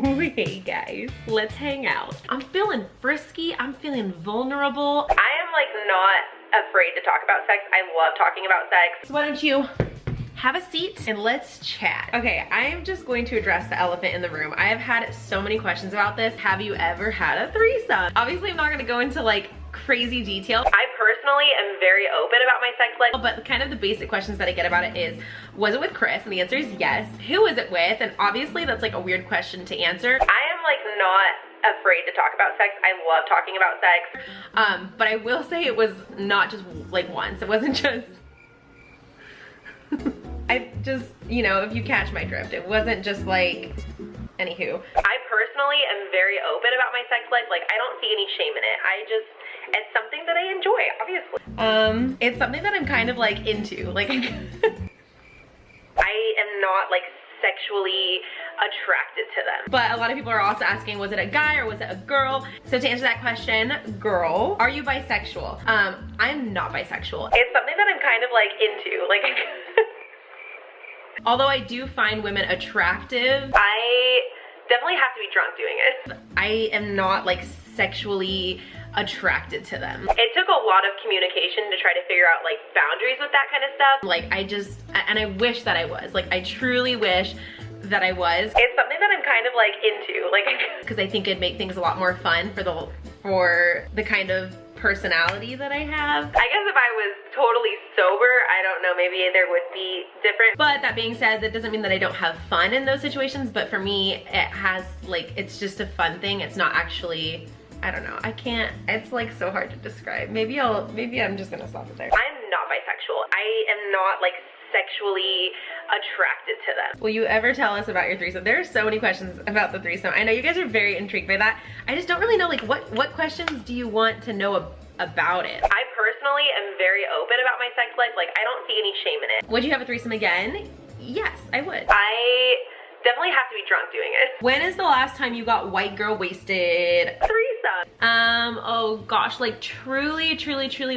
Hey guys, let's hang out. I'm feeling frisky, I'm feeling vulnerable. I am like not afraid to talk about sex. I love talking about sex. So why don't you have a seat and let's chat. Okay, I am just going to address the elephant in the room. I have had so many questions about this. Have you ever had a threesome? Obviously, I'm not gonna go into like crazy detail. I personally am very open about my sex life, but kind of the basic questions that I get about it is, was it with Chris? And the answer is yes. Who was it with? And obviously that's like a weird question to answer. I am like not afraid to talk about sex. I love talking about sex. But I will say it was not just like once. It wasn't just, I just, you know, if you catch my drift, it wasn't just like, anywho. I personally am very open about my sex life. Like, I don't see any shame in it. It's something that I enjoy, obviously. It's something that I'm kind of like into. Like, I am not like sexually attracted to them. But a lot of people are also asking, was it a guy or was it a girl? So to answer that question, girl, are you bisexual? I'm not bisexual. It's something that I'm kind of like into. Like, although I do find women attractive, I definitely have to be drunk doing it. I am not like sexually attracted to them. It took a lot of communication to try to figure out like boundaries with that kind of stuff. Like and I wish that I was. Like, I truly wish that I was. It's something that I'm kind of like into. Like, because I think it'd make things a lot more fun for the kind of personality that I have. I guess if I was totally sober, I don't know, maybe there would be different. But that being said, that doesn't mean that I don't have fun in those situations. But for me, it has like, it's just a fun thing. It's not actually, I don't know, I can't, it's like so hard to describe. Maybe I'm just gonna stop it there. I'm not bisexual. I am not like sexually attracted to them. Will you ever tell us about your threesome? There are so many questions about the threesome. I know you guys are very intrigued by that. I just don't really know, like, what questions do you want to know about it? I personally am very open about my sex life. Like, I don't see any shame in it. Would you have a threesome again? Yes, I would. I definitely have to be drunk doing it. When is the last time you got white girl wasted? Threesome. Oh gosh, like truly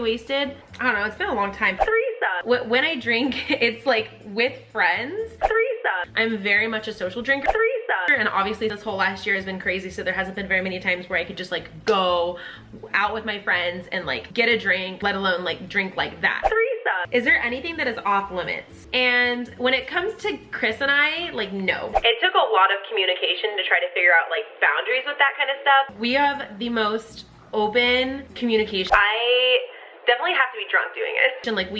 wasted? I don't know, it's been a long time. Threesome. When I drink, it's like with friends. Threesome. I'm very much a social drinker. Threesome. And obviously this whole last year has been crazy, so there hasn't been very many times where I could just like go out with my friends and like get a drink, let alone like drink like that. Threesome. Is there anything that is off limits? And when it comes to Chris and I, like, no. It took a lot of communication to try to figure out like boundaries with that kind of stuff. We have the most open communication. I definitely have to be drunk doing it. And like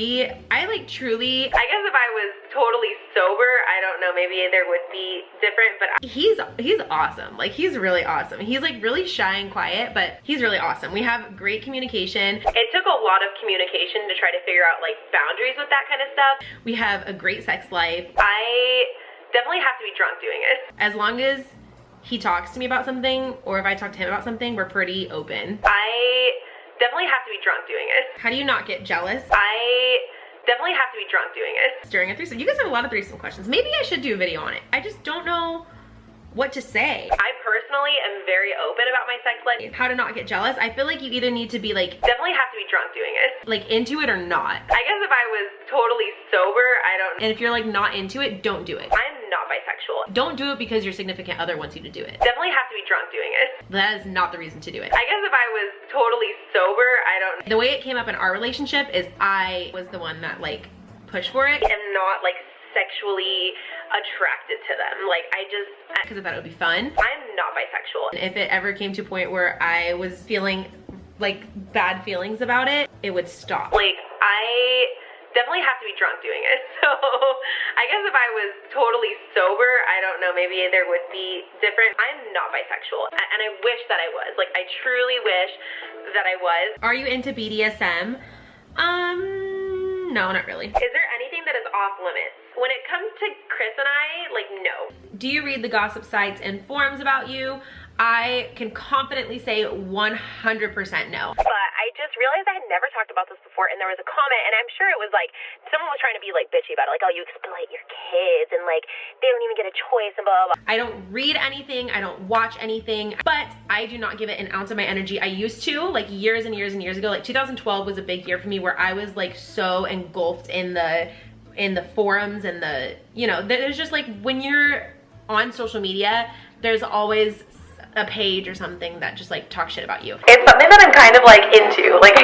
I like truly, I guess if I was totally sober, I don't know, maybe there would be different, but he's awesome. Like, he's really awesome. He's like really shy and quiet, but he's really awesome. We have great communication. It took a lot of communication to try to figure out like boundaries with that kind of stuff. We have a great sex life. I definitely have to be drunk doing it. As long as he talks to me about something, or if I talk to him about something, we're pretty open. I definitely have to be drunk doing it. How do you not get jealous? I definitely have to be drunk doing it. During a threesome. You guys have a lot of threesome questions. Maybe I should do a video on it. I just don't know what to say. I personally am very open about my sex life. How to not get jealous? I feel like you either need to be like, definitely have to be drunk doing it. Like, into it or not. I guess if I was totally sober, I don't. And if you're like not into it, don't do it. I'm not bisexual. Don't do it because your significant other wants you to do it. Definitely have to be drunk doing it. That is not the reason to do it. I guess if I was totally sober, I don't. The way it came up in our relationship is I was the one that like pushed for it. I'm not like sexually attracted to them. Like, because I thought it would be fun. I'm not bisexual. And if it ever came to a point where I was feeling like bad feelings about it, it would stop. Like, I definitely have to be drunk doing it. So I guess if I was totally sober, I don't know, maybe there would be different. I'm not bisexual, and I wish that I was. Like, I truly wish that I was. Are you into BDSM? No, not really. Is there anything that is off limits? When it comes to Chris and I, like, no. Do you read the gossip sites and forums about you? I can confidently say 100% no. But I just realized I had never talked about this before, and there was a comment, and I'm sure it was like, someone was trying to be like bitchy about it, like, oh, you exploit your kids, and like, they don't even get a choice, and blah, blah, blah. I don't read anything, I don't watch anything, but I do not give it an ounce of my energy. I used to, like, years and years and years ago. Like, 2012 was a big year for me where I was like so engulfed in the forums and the, you know, there's just like, when you're on social media, there's always a page or something that just like talks shit about you. It's something that I'm kind of like into. Like